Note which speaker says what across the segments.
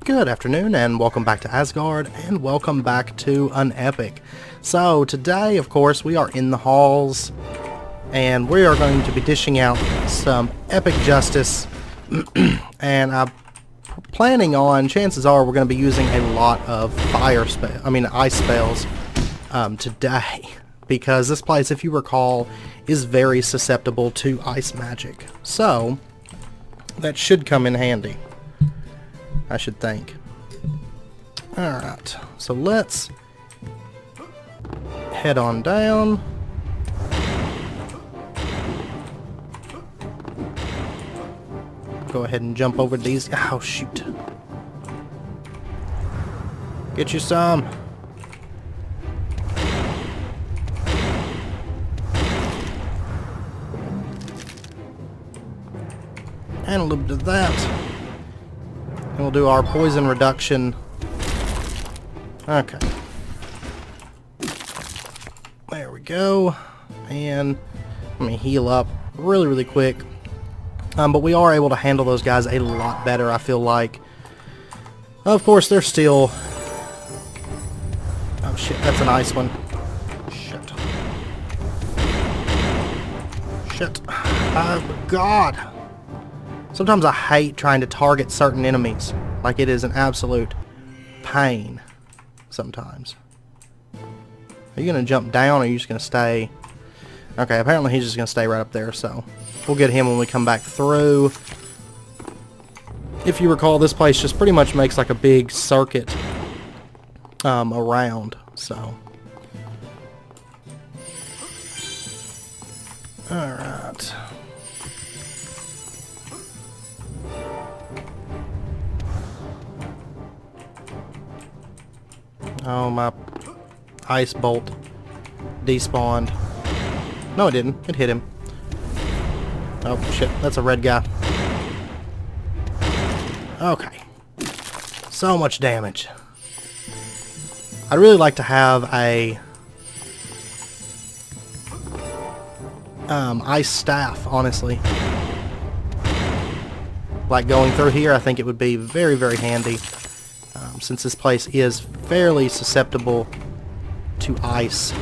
Speaker 1: Good afternoon and welcome back to Asgard and welcome back to Unepic. So today, of course, we are in the halls and we are going to be dishing out some epic justice and I'm planning on, chances are we're going to be using a lot of ice spells today, because this place, if you recall, is very susceptible to ice magic. So that should come in handy, I should think. Alright, so let's head on down. Go ahead and jump over these. Oh, shoot. Get you some. And a little bit of that. And we'll do our poison reduction. Okay. There we go. And let me heal up really quick. But we are able to handle those guys a lot better, I feel like. Of course, they're still... Oh shit, that's a nice one. Shit. Shit. Oh god. Sometimes I hate trying to target certain enemies. Like, it is an absolute pain sometimes. Are you going to jump down or are you just going to stay? Okay, apparently he's just going to stay right up there, so we'll get him when we come back through. If you recall, this place just pretty much makes like a big circuit around, so. Alright. Oh, my ice bolt despawned. No, it didn't. It hit him. Oh, shit. That's a red guy. Okay. So much damage. I'd really like to have a ice staff, honestly. Like going through here, I think it would be very handy. Since this place is fairly susceptible to ice.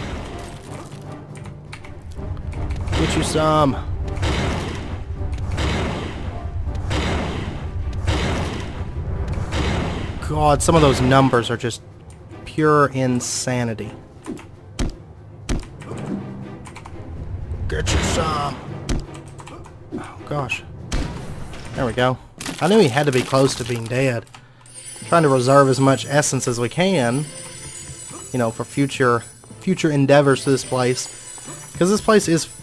Speaker 1: Get you some. God, some of those numbers are just pure insanity. Get you some. Oh gosh. There we go. I knew he had to be close to being dead. Trying to reserve as much essence as we can, you know, for future endeavors to this place, because this place is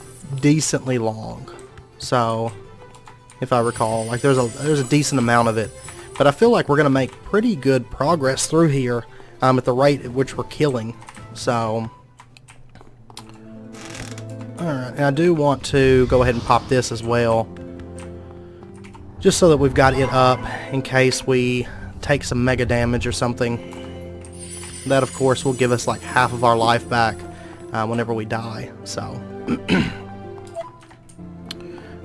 Speaker 1: decently long. So, if I recall, like there's a decent amount of it, but I feel like we're gonna make pretty good progress through here at the rate at which we're killing. So, all right, and I do want to go ahead and pop this as well, just so that we've got it up in case we take some mega damage or something. That, of course, will give us like half of our life back whenever we die. So,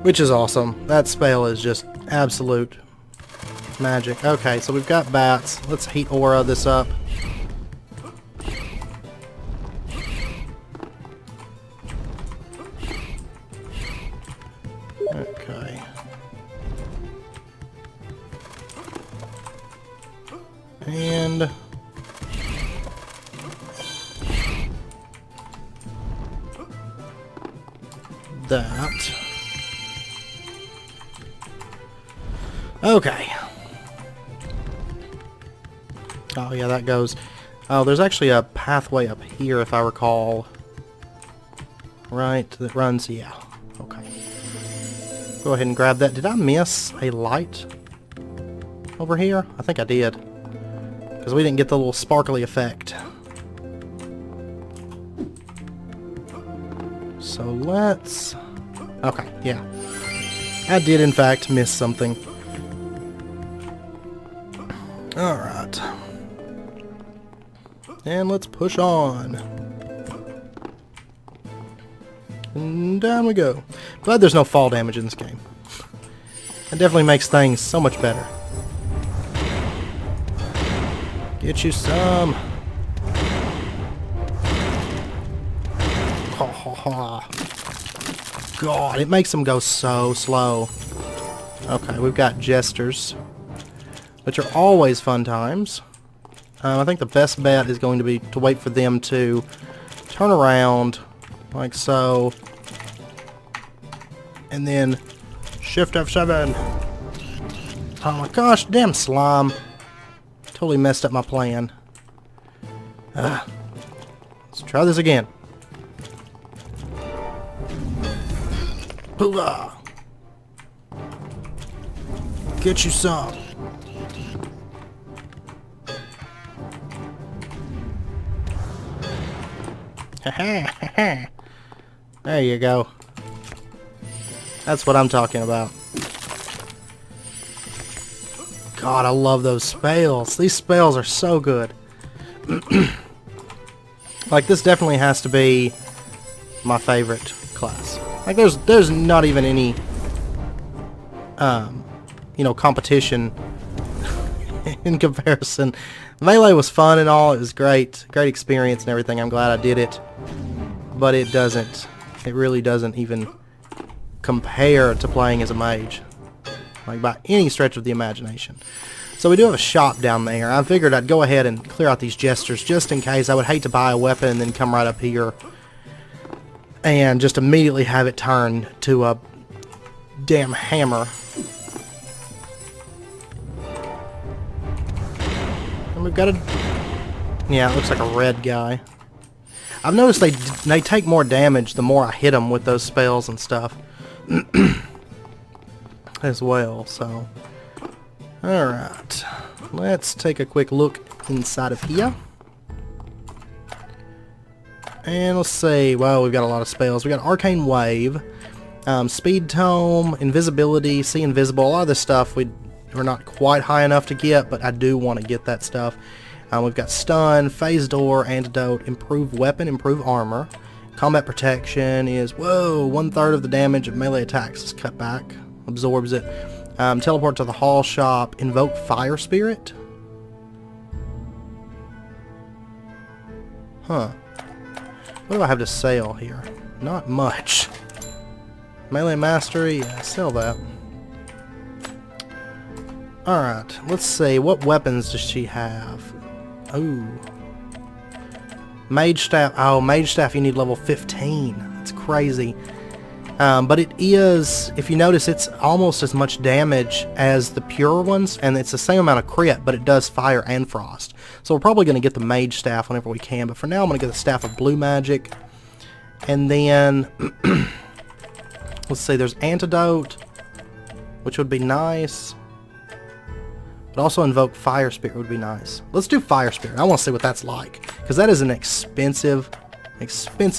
Speaker 1: which is awesome. That spell is just absolute magic. Okay, so we've got bats. Let's heat aura this up. Okay. And that. Okay. Oh yeah, that goes. Oh, there's actually a pathway up here, if I recall. Right, that runs, yeah. Okay. Go ahead and grab that. Did I miss a light over here? I think I did, because we didn't get the little sparkly effect. So let's... Okay, yeah. I did in fact miss something. Alright. And let's push on. And down we go. Glad there's no fall damage in this game. It definitely makes things so much better. Get you some. Ha ha ha. God, it makes them go so slow. Okay, we've got jesters, which are always fun times. I think the best bet is going to be to wait for them to turn around, like so, and then shift F7. Oh my gosh, damn slime. Totally messed up my plan. Let's try this again. Hoorah! Get you some. There you go. That's what I'm talking about. God, I love those spells. These spells are so good. Like, this definitely has to be my favorite class. Like, there's not even any, you know, competition in comparison. Melee was fun and all. It was great experience and everything. I'm glad I did it. But it really doesn't even compare to playing as a mage. Like, by any stretch of the imagination. So we do have a shop down there. I figured I'd go ahead and clear out these jesters just in case. I would hate to buy a weapon and then come right up here and just immediately have it turned to a damn hammer. And we've got a... yeah, it looks like a red guy. I've noticed they take more damage the more I hit them with those spells and stuff. As well, so... alright. Let's take a quick look inside of here. And let's see. Well, we've got a lot of spells. We got Arcane Wave, Speed Tome, Invisibility, See Invisible. A lot of this stuff we're not quite high enough to get, but I do want to get that stuff. We've got Stun, Phase Door, Antidote, Improve Weapon, Improve Armor. Combat Protection is, whoa, 1/3 of the damage of melee attacks is cut back. Absorbs it. Teleport to the Hall Shop. Invoke Fire Spirit. Huh. What do I have to sell here? Not much. Melee Mastery. Yeah, sell that. Alright, let's see. What weapons does she have? Ooh. Mage Staff. Oh, Mage Staff you need level 15. That's crazy. But it is, if you notice, it's almost as much damage as the pure ones, and it's the same amount of crit, but it does fire and frost. So we're probably going to get the Mage Staff whenever we can, but for now I'm going to get the Staff of Blue Magic. And then, let's see, there's Antidote, which would be nice. But also Invoke Fire Spirit would be nice. Let's do Fire Spirit. I want to see what that's like, because that is an expensive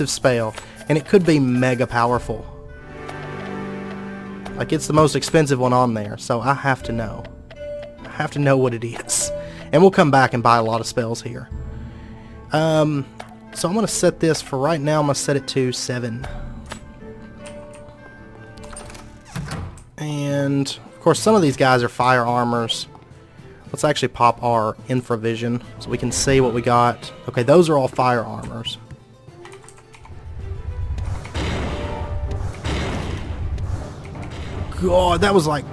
Speaker 1: spell, and it could be mega powerful. Like, it's the most expensive one on there, so I have to know. I have to know what it is. And we'll come back and buy a lot of spells here. So I'm going to set this, for right now, I'm going to set it to 7. And, of course, some of these guys are fire armors. Let's actually pop our infravision so we can see what we got. Okay, those are all fire armors. God, that was like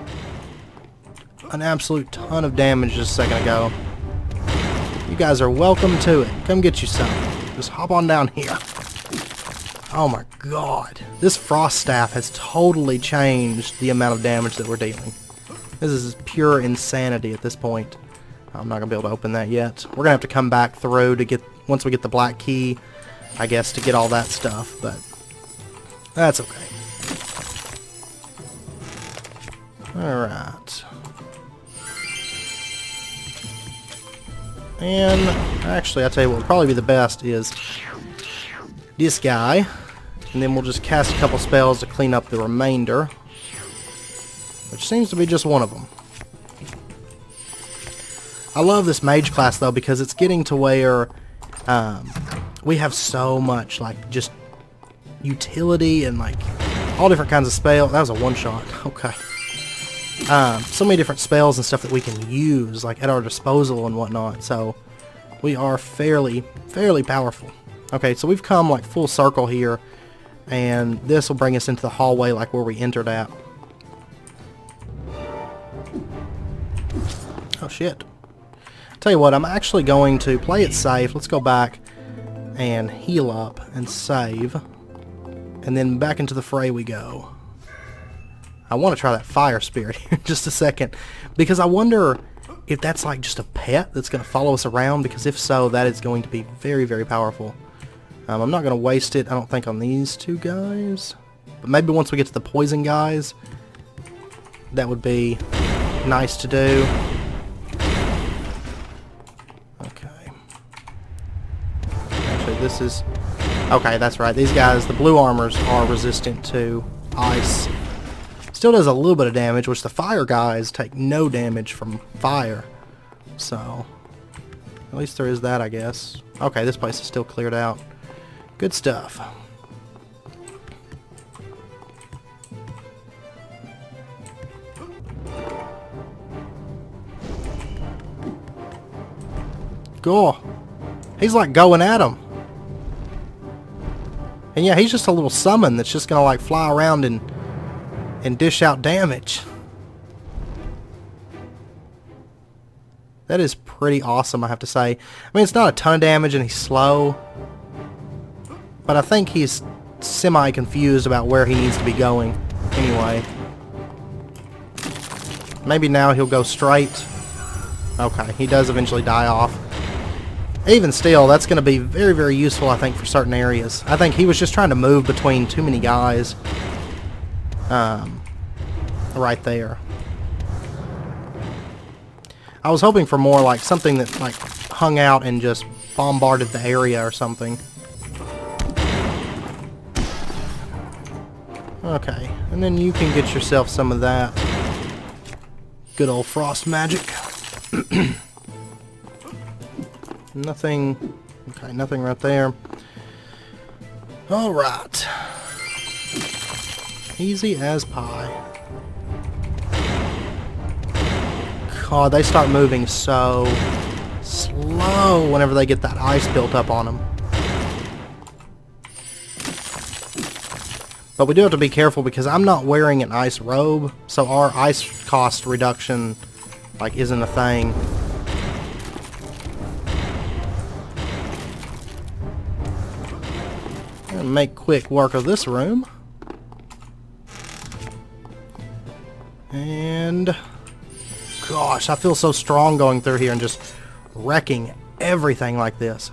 Speaker 1: an absolute ton of damage just a second ago. You guys are welcome to it. Come get you some. Just hop on down here. Oh my god. This Frost Staff has totally changed the amount of damage that we're dealing. This is pure insanity at this point. I'm not going to be able to open that yet. We're going to have to come back through to get, once we get the black key, I guess, to get all that stuff, but that's okay. Alright. And actually, I'll tell you what would probably be the best is this guy. And then we'll just cast a couple spells to clean up the remainder. Which seems to be just one of them. I love this mage class though, because it's getting to where we have so much like just utility and like all different kinds of spells. That was a one-shot. Okay. So many different spells and stuff that we can use like at our disposal and whatnot. So we are fairly powerful. Okay, so we've come like full circle here, and this will bring us into the hallway like where we entered at. Oh shit. Tell you what, I'm actually going to play it safe. Let's go back and heal up and save, and then back into the fray we go. I want to try that fire spirit here in just a second, because I wonder if that's like just a pet that's going to follow us around, because if so, that is going to be very powerful. I'm not going to waste it, I don't think, on these two guys, but maybe once we get to the poison guys, that would be nice to do. Okay. Actually, this is... Okay, that's right. These guys, the blue armors, are resistant to ice. Still does a little bit of damage, which the fire guys take no damage from fire. So, at least there is that, I guess. Okay, this place is still cleared out. Good stuff. Cool. He's like going at him. And yeah, he's just a little summon that's just gonna like fly around and dish out damage. That is pretty awesome, I have to say. I mean, it's not a ton of damage and he's slow, but I think he's semi-confused about where he needs to be going anyway. Maybe now he'll go straight. Okay, he does eventually die off. Even still, that's going to be very useful, I think, for certain areas. I think he was just trying to move between too many guys. Right there. I was hoping for more like something that like hung out and just bombarded the area or something. Okay, and then you can get yourself some of that good old frost magic. Nothing. Okay, nothing right there. Alright. Easy as pie. God, they start moving so slow whenever they get that ice built up on them. But we do have to be careful because I'm not wearing an ice robe, so our ice cost reduction like isn't a thing. I'm gonna make quick work of this room. And gosh, I feel so strong going through here and just wrecking everything like this.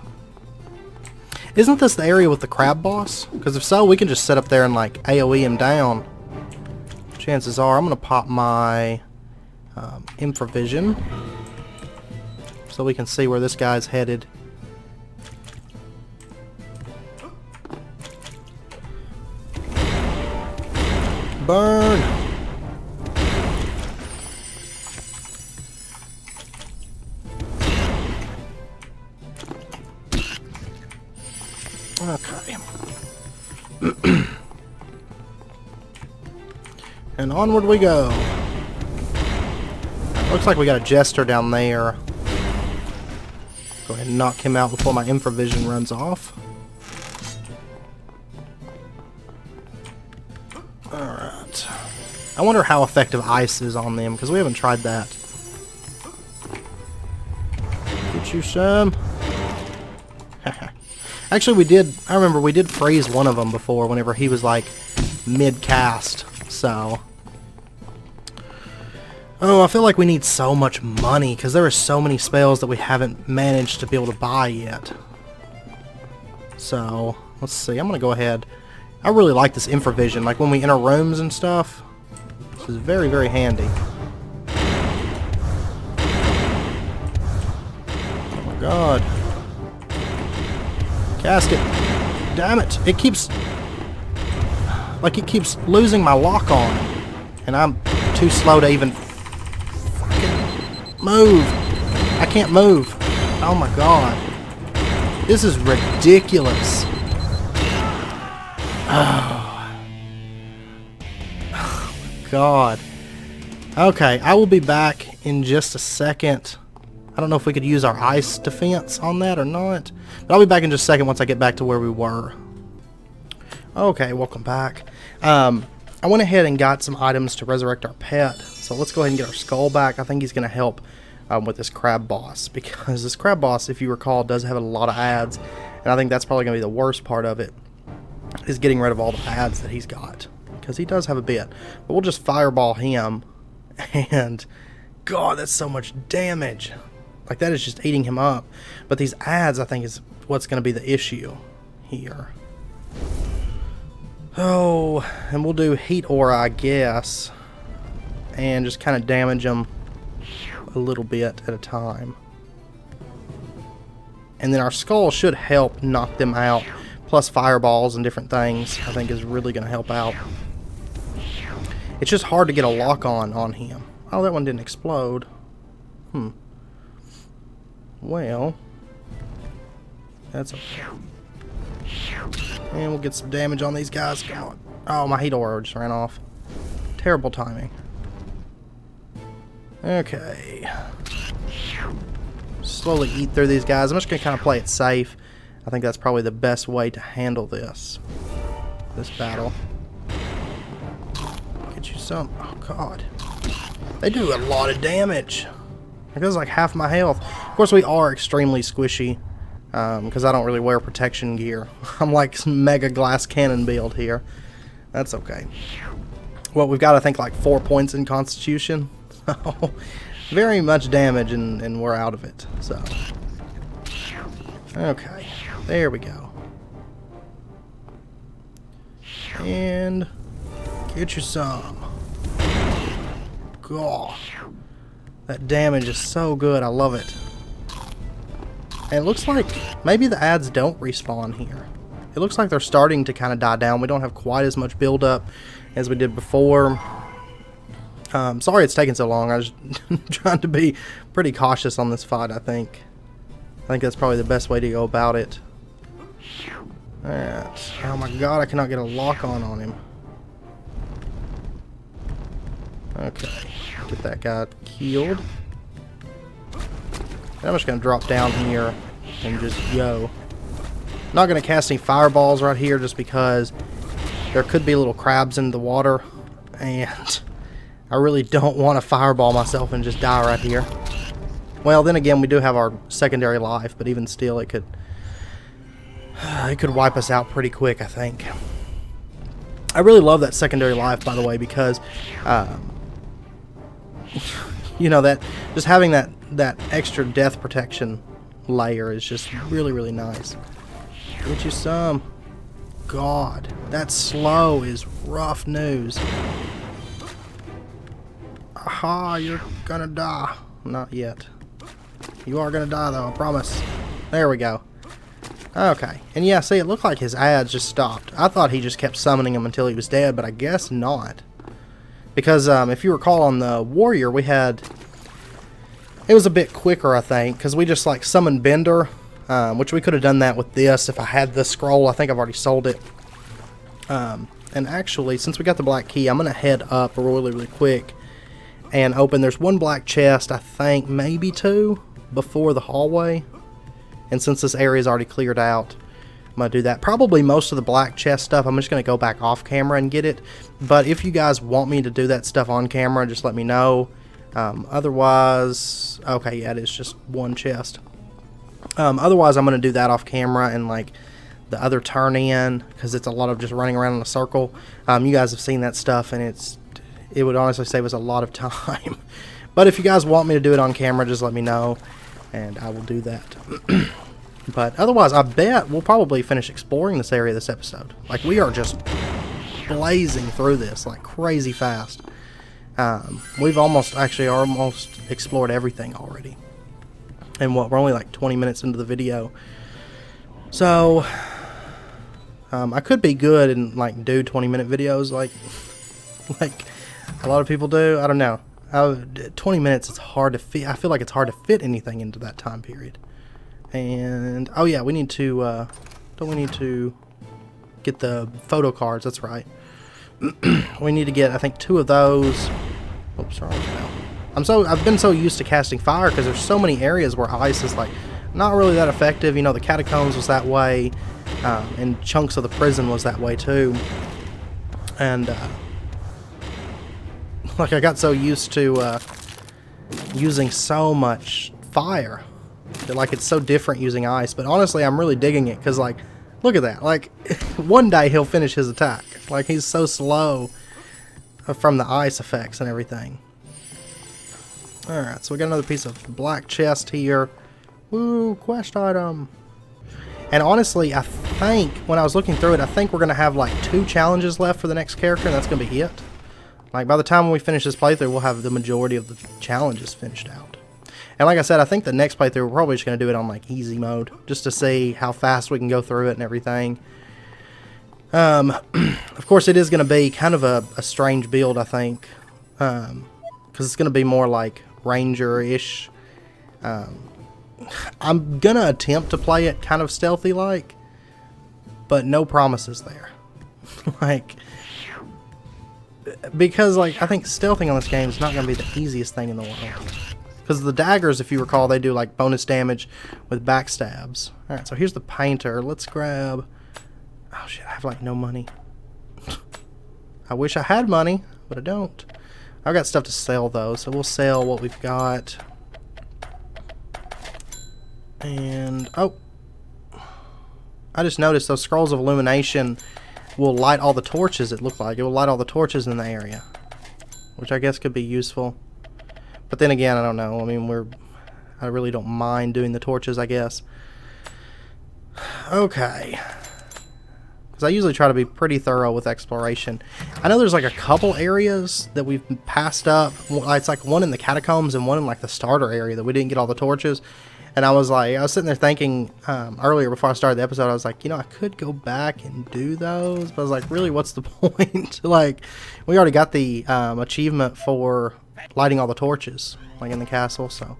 Speaker 1: Isn't this the area with the crab boss? Because if so, we can just sit up there and like AoE him down. Chances are I'm going to pop my infravision so we can see where this guy's headed. Burn! Okay. And onward we go. Looks like we got a jester down there. Go ahead and knock him out before my infravision runs off. Alright. I wonder how effective ice is on them, because we haven't tried that. Get you some. Actually, we did, I remember we did freeze one of them before whenever he was like mid-cast, so. Oh, I feel like we need so much money because there are so many spells that we haven't managed to be able to buy yet. So, let's see, I'm going to go ahead. I really like this infravision, like when we enter rooms and stuff. This is very handy. Oh my god. Cast it. Damn it. It keeps... like it keeps losing my lock on. And I'm too slow to even fucking move. I can't move. Oh my god. This is ridiculous. Oh my god. Okay, I will be back in just a second. I don't know if we could use our ice defense on that or not. But I'll be back in just a second once I get back to where we were. Okay, welcome back. I went ahead and got some items to resurrect our pet. So let's go ahead and get our skull back. I think he's going to help with this crab boss. Because this crab boss, if you recall, does have a lot of ads. And I think that's probably going to be the worst part of it. Is getting rid of all the ads that he's got. Because he does have a bit. But we'll just fireball him. And God, that's so much damage. Like, that is just eating him up. But these ads, I think, is what's going to be the issue here. Oh, and we'll do heat aura, I guess. And just kind of damage them a little bit at a time. And then our skull should help knock them out. Plus fireballs and different things, I think, is really going to help out. It's just hard to get a lock on him. Oh, that one didn't explode. Well, that's okay. And we'll get some damage on these guys. Come on. Oh, my heat aura just ran off. Terrible timing. Okay. Slowly eat through these guys. I'm just going to kind of play it safe. I think that's probably the best way to handle this battle. Get you some. Oh, God. They do a lot of damage. It goes like half my health. Of course, we are extremely squishy because I don't really wear protection gear. I'm like mega glass cannon build here. That's okay. Well, we've got, I think, like 4 points in Constitution. Very much damage, and we're out of it. So, okay, there we go. And get you some. God. That damage is so good. I love it. And it looks like maybe the ads don't respawn here. It looks like they're starting to kind of die down. We don't have quite as much buildup as we did before. Sorry it's taking so long. I was trying to be pretty cautious on this fight, I think. I think that's probably the best way to go about it. Alright. Oh my God, I cannot get a lock on him. Okay. Get that guy killed. And I'm just going to drop down here and just go. Not going to cast any fireballs right here just because there could be little crabs in the water. And I really don't want to fireball myself and just die right here. Well, then again, we do have our secondary life, but even still, it could wipe us out pretty quick, I think. I really love that secondary life, by the way, because you know, that just having that extra death protection layer is just really, really nice. Get you some. God, that slow is rough news. Aha, you're gonna die. Not yet. You are gonna die though, I promise. There we go. Okay, and yeah, see, it looked like his ads just stopped. I thought he just kept summoning him until he was dead, but I guess not. Because if you recall on the warrior, we had... It was a bit quicker, I think, because we just like summoned Bender, which we could have done that with this if I had the scroll. I think I've already sold it. And actually, since we got the black key, I'm going to head up really, really quick and open. There's one black chest, I think, maybe two, before the hallway. And since this area is already cleared out, I'm going to do that. Probably most of the black chest stuff, I'm just going to go back off camera and get it. But if you guys want me to do that stuff on camera, just let me know. Otherwise, okay, yeah, it is just one chest. Otherwise, I'm going to do that off camera and like the other turn in, because it's a lot of just running around in a circle. You guys have seen that stuff, and it would honestly save us a lot of time. But if you guys want me to do it on camera, just let me know, and I will do that. But otherwise, I bet we'll probably finish exploring this area this episode. Like, we are just blazing through this like crazy fast. We've almost explored everything already. And we're only like 20 minutes into the video. So, I could be good and like do 20-minute videos like a lot of people do. I don't know. 20 minutes, it's hard to fit. I feel like it's hard to fit anything into that time period. And oh yeah, we need to don't we need to get the photo cards? That's right. We need to get, I think, 2 of those. Oops, sorry. I've been so used to casting fire because there's so many areas where ice is like not really that effective. You know, the catacombs was that way, and chunks of the prison was that way too. And like I got so used to using so much fire that like it's so different using ice. But honestly, I'm really digging it because like, look at that. Like one day he'll finish his attack. Like he's so slow from the ice effects and everything. Alright, so we got another piece of black chest here. Woo, quest item. And honestly, I think, when I was looking through it, I think we're going to have like 2 challenges left for the next character, and that's going to be it. Like, by the time we finish this playthrough, we'll have the majority of the challenges finished out. And like I said, I think the next playthrough, we're probably just going to do it on like easy mode, just to see how fast we can go through it and everything. Of course, it is going to be kind of a strange build, I think. Because it's going to be more like Ranger-ish. I'm going to attempt to play it kind of stealthy-like, but no promises there. Like, because like I think stealthing on this game is not going to be the easiest thing in the world. Because the daggers, if you recall, they do like bonus damage with backstabs. Alright, so here's the painter. Let's grab... Oh shit, I have like no money. I wish I had money, but I don't. I've got stuff to sell though, so we'll sell what we've got. And, oh. I just noticed those scrolls of illumination will light all the torches, it looked like. It will light all the torches in the area. Which I guess could be useful. But then again, I don't know. I mean, I really don't mind doing the torches, I guess. Okay. Because I usually try to be pretty thorough with exploration. I know there's like a couple areas that we've passed up. It's like one in the catacombs and one in like the starter area that we didn't get all the torches. And I was sitting there thinking earlier before I started the episode, I was like, you know, I could go back and do those. But I was like, really, what's the point? Like, we already got the achievement for lighting all the torches, like in the castle. So,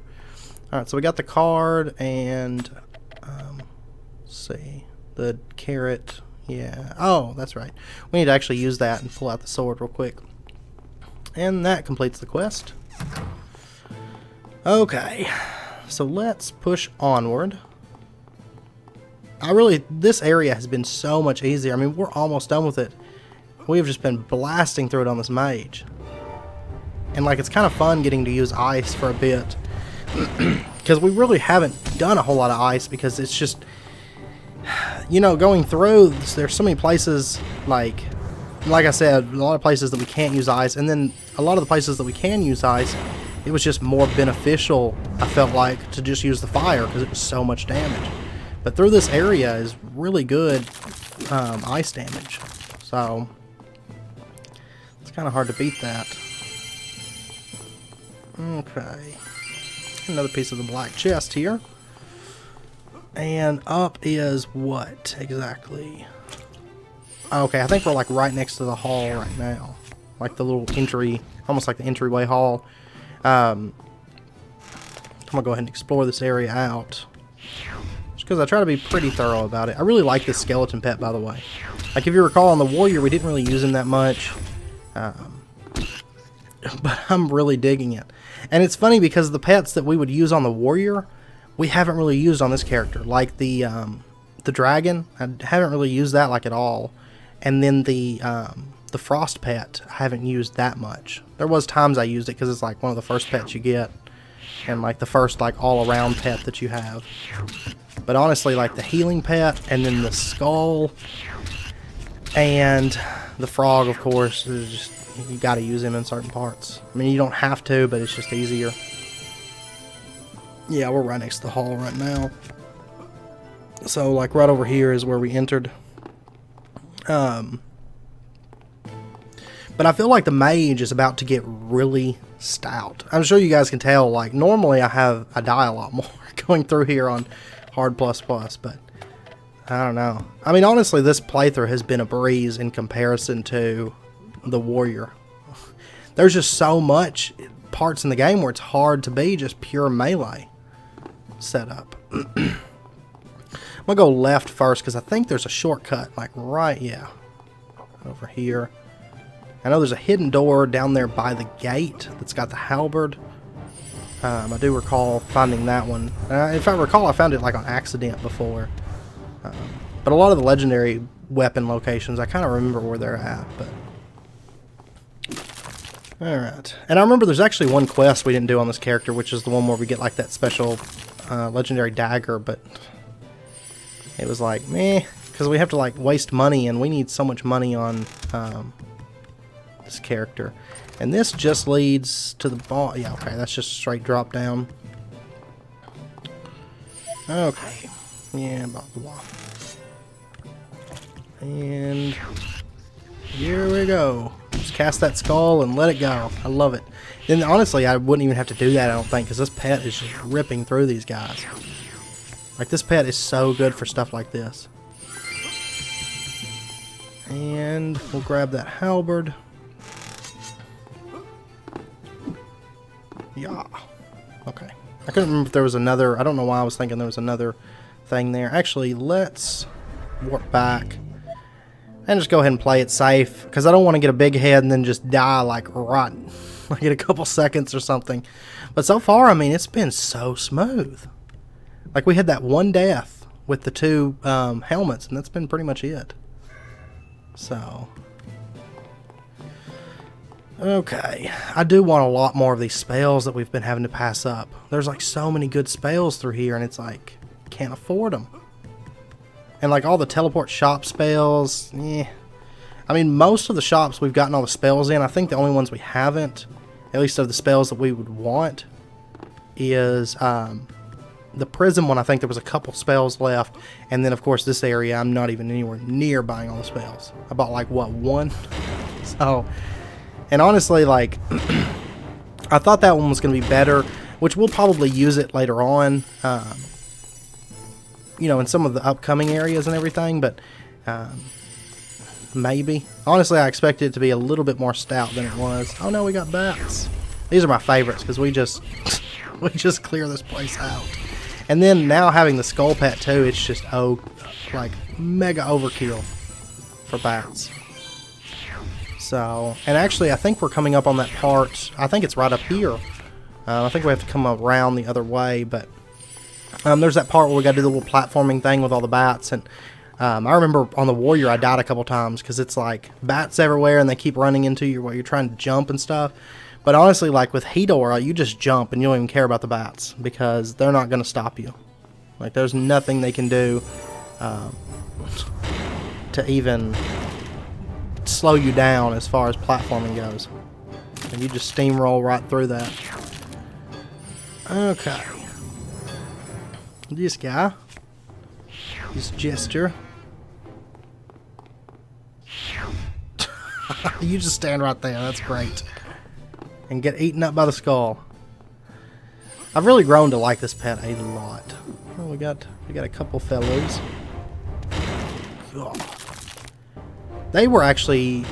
Speaker 1: alright, so we got the card and, let's see, the carrot. Yeah. Oh, that's right. We need to actually use that and pull out the sword real quick. And that completes the quest. Okay. So let's push onward. This area has been so much easier. I mean, we're almost done with it. We've just been blasting through it on this mage. And like, it's kind of fun getting to use ice for a bit. Because we really haven't done a whole lot of ice because it's just... You know, going through, there's so many places, like I said, a lot of places that we can't use ice, and then a lot of the places that we can use ice, it was just more beneficial, I felt like, to just use the fire, because it was so much damage. But through this area is really good ice damage, so it's kind of hard to beat that. Okay, another piece of the black chest here. And up is what exactly? Okay, I think we're like right next to the hall right now. Like the little entry, almost like the entryway hall. I'm gonna go ahead and explore this area out. Just because I try to be pretty thorough about it. I really like this skeleton pet, by the way. Like if you recall on the warrior, we didn't really use him that much. But I'm really digging it. And it's funny because the pets that we would use on the warrior, we haven't really used on this character. Like the dragon, I haven't really used that like at all. And then the frost pet, I haven't used that much. There was times I used it because it's like one of the first pets you get. And like the first like all-around pet that you have. But honestly, like the healing pet, and then the skull, and the frog, of course, is just, you gotta use him in certain parts. I mean, you don't have to, but it's just easier. Yeah, we're right next to the hall right now. So, like, right over here is where we entered. But I feel like the mage is about to get really stout. I'm sure you guys can tell, like, normally I die a lot more going through here on Hard++, but I don't know. I mean, honestly, this playthrough has been a breeze in comparison to the warrior. There's just so much parts in the game where it's hard to be just pure melee setup. I'm gonna go left first because I think there's a shortcut, like right, yeah, over here. I know there's a hidden door down there by the gate that's got the halberd. I do recall finding that one. If I recall, I found it like on accident before. But a lot of the legendary weapon locations, I kind of remember where they're at. But alright. And I remember there's actually one quest we didn't do on this character, which is the one where we get like that special legendary dagger, but it was like, meh, because we have to like waste money, and we need so much money on this character. And this just leads to the ball. Yeah, okay, that's just a straight drop down. Okay. Yeah, blah, blah, blah. And here we go. Just cast that skull and let it go. I love it. Then honestly, I wouldn't even have to do that, I don't think, because this pet is just ripping through these guys. Like, this pet is so good for stuff like this. And we'll grab that halberd. Yeah. Okay. I couldn't remember if there was another. I don't know why I was thinking there was another thing there. Actually, let's warp back and just go ahead and play it safe, because I don't want to get a big head and then just die like right like in a couple seconds or something. But so far, I mean, it's been so smooth. Like, we had that one death with the two helmets, and that's been pretty much it. So, okay, I do want a lot more of these spells that we've been having to pass up. There's like so many good spells through here, and it's like, can't afford them. And like all the teleport shop spells, yeah. I mean, most of the shops we've gotten all the spells in. I think the only ones we haven't, at least of the spells that we would want, is the prison one. I think there was a couple spells left. And then, of course, this area, I'm not even anywhere near buying all the spells. I bought like, what, one? So, and honestly, like, I thought that one was going to be better, which we'll probably use it later on, you know, in some of the upcoming areas and everything, but maybe. Honestly, I expected it to be a little bit more stout than it was. Oh no, we got bats. These are my favorites, because we just clear this place out. And then now having the skull pet too, it's just, oh, like mega overkill for bats. So, and actually I think we're coming up on that part. I think it's right up here. I think we have to come around the other way, but there's that part where we got to do the little platforming thing with all the bats. And I remember on the warrior I died a couple times, because it's like bats everywhere and they keep running into you while you're trying to jump and stuff. But honestly, like with heat aura, you just jump and you don't even care about the bats, because they're not going to stop you. Like, there's nothing they can do to even slow you down as far as platforming goes. And you just steamroll right through that. Okay. This guy. This jester. You just stand right there. That's great. And get eaten up by the skull. I've really grown to like this pet a lot. Oh, we got a couple fellows. God. They were actually,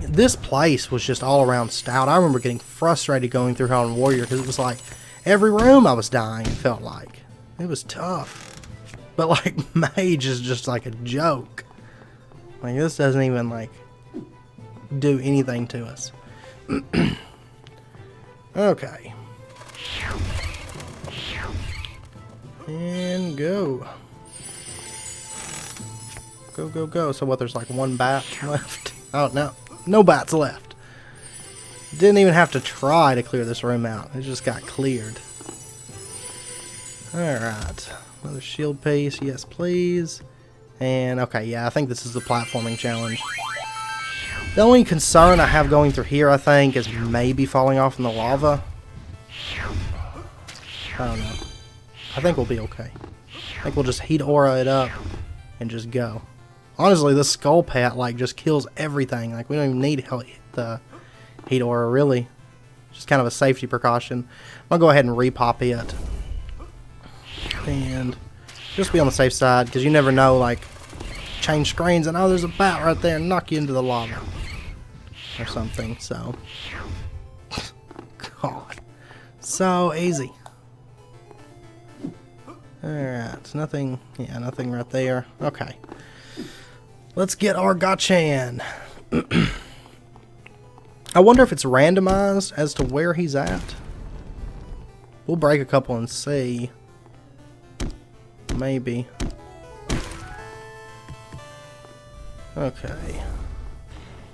Speaker 1: this place was just all around stout. I remember getting frustrated going through here on warrior, because it was like every room I was dying, it felt like. It was tough. But like mage is just like a joke. Like, this doesn't even like do anything to us. Okay. And go. Go, go, go. So what, there's like one bat left? Oh, no. No bats left. Didn't even have to try to clear this room out. It just got cleared. Alright. Another shield piece. Yes, please. And, okay, yeah, I think this is the platforming challenge. The only concern I have going through here, I think, is maybe falling off in the lava. I don't know. I think we'll be okay. I think we'll just heat aura it up and just go. Honestly, this skull pet, like, just kills everything. Like, we don't even need the heat aura, really. Just kind of a safety precaution. I'm going to go ahead and repop it. And just be on the safe side, because you never know, like, change screens and, oh, there's a bat right there and knock you into the lava. Or something, so. God. So easy. Alright, nothing, yeah, nothing right there. Okay. Let's get our Gachan. I wonder if it's randomized as to where he's at. We'll break a couple and see. Maybe. Okay.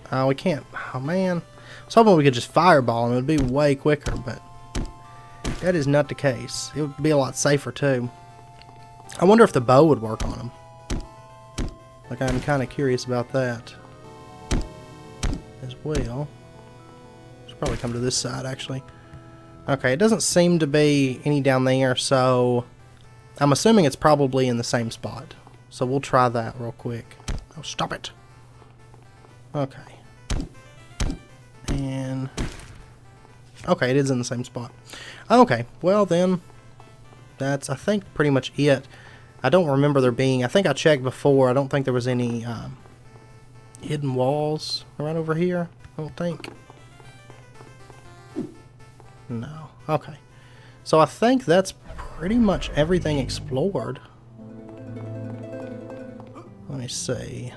Speaker 1: Oh, we can't. Oh, man. I was hoping we could just fireball him. It would be way quicker, but that is not the case. It would be a lot safer, too. I wonder if the bow would work on him. Like, I'm kind of curious about that as well. Should probably come to this side, actually. Okay, it doesn't seem to be any down there, so I'm assuming it's probably in the same spot. So we'll try that real quick. Oh, stop it. Okay. And okay, it is in the same spot. Okay, well then, that's, I think, pretty much it. I don't remember there being, I think I checked before, I don't think there was any hidden walls right over here, I don't think. No. Okay. So I think that's pretty much everything explored. Let me see.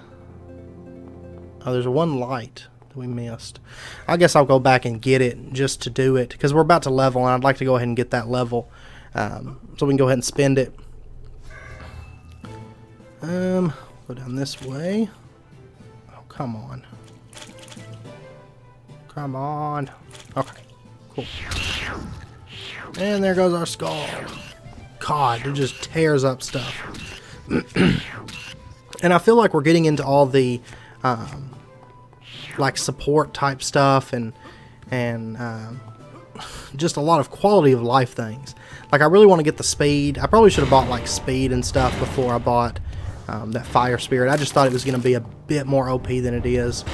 Speaker 1: Oh, there's one light that we missed. I guess I'll go back and get it just to do it, because we're about to level, and I'd like to go ahead and get that level. So we can go ahead and spend it. Go down this way. Oh, come on. Come on. Okay. Cool. And there goes our skull. God, it just tears up stuff. And I feel like we're getting into all the like support type stuff and just a lot of quality of life things. Like, I really want to get the speed. I probably should have bought like speed and stuff before I bought that fire spirit. I just thought it was going to be a bit more OP than it is.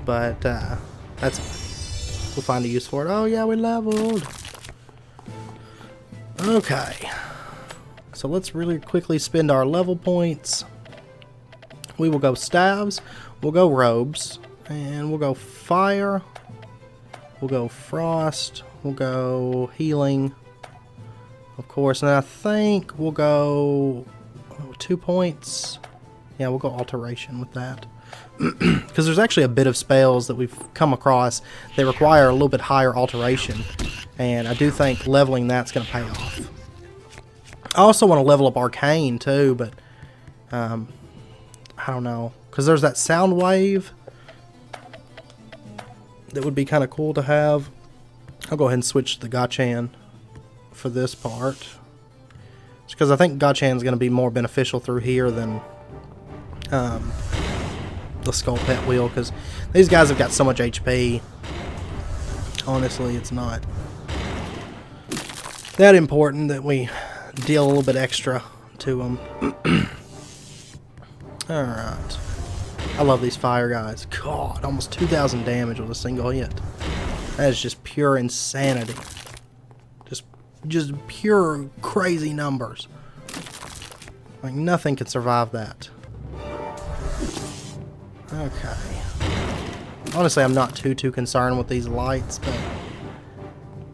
Speaker 1: But we'll find a use for it. Oh yeah, we leveled. Okay. So let's really quickly spend our level points. We will go staves, we'll go robes, and we'll go fire, we'll go frost, we'll go healing, of course, and I think we'll go 2 points. Yeah, we'll go alteration with that. Because there's actually a bit of spells that we've come across that require a little bit higher alteration, and I do think leveling that's going to pay off. I also want to level up arcane too, but I don't know, because there's that sound wave that would be kind of cool to have. I'll go ahead and switch to the Gachan for this part, just because I think Gachan is going to be more beneficial through here than the Skull Pet Wheel, because these guys have got so much HP. Honestly, it's not that important that we deal a little bit extra to them. Alright. I love these fire guys. God, almost 2,000 damage with a single hit. That is just pure insanity. Just pure crazy numbers. Like, nothing can survive that. Okay. Honestly, I'm not too concerned with these lights, but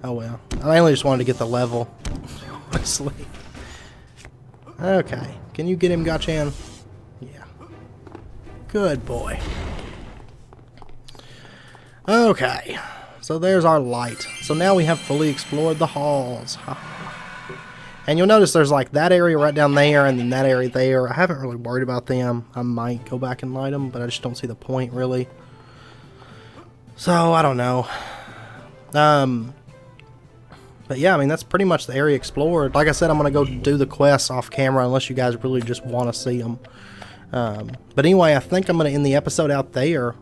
Speaker 1: oh well. I mainly just wanted to get the level. Honestly. Okay. Can you get him, Gachan? Yeah. Good boy. Okay. So there's our light. So now we have fully explored the halls. And you'll notice there's like that area right down there and then that area there. I haven't really worried about them. I might go back and light them, but I just don't see the point really. So I don't know. But yeah, I mean, that's pretty much the area explored. Like I said, I'm going to go do the quests off camera unless you guys really just want to see them. But anyway, I think I'm going to end the episode out there.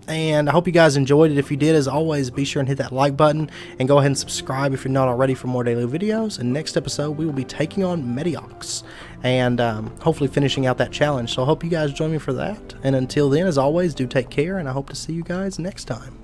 Speaker 1: And I hope you guys enjoyed it. If you did, as always, be sure and hit that like button. And go ahead and subscribe if you're not already for more daily videos. And next episode, we will be taking on Mediox. And hopefully finishing out that challenge. So I hope you guys join me for that. And until then, as always, do take care. And I hope to see you guys next time.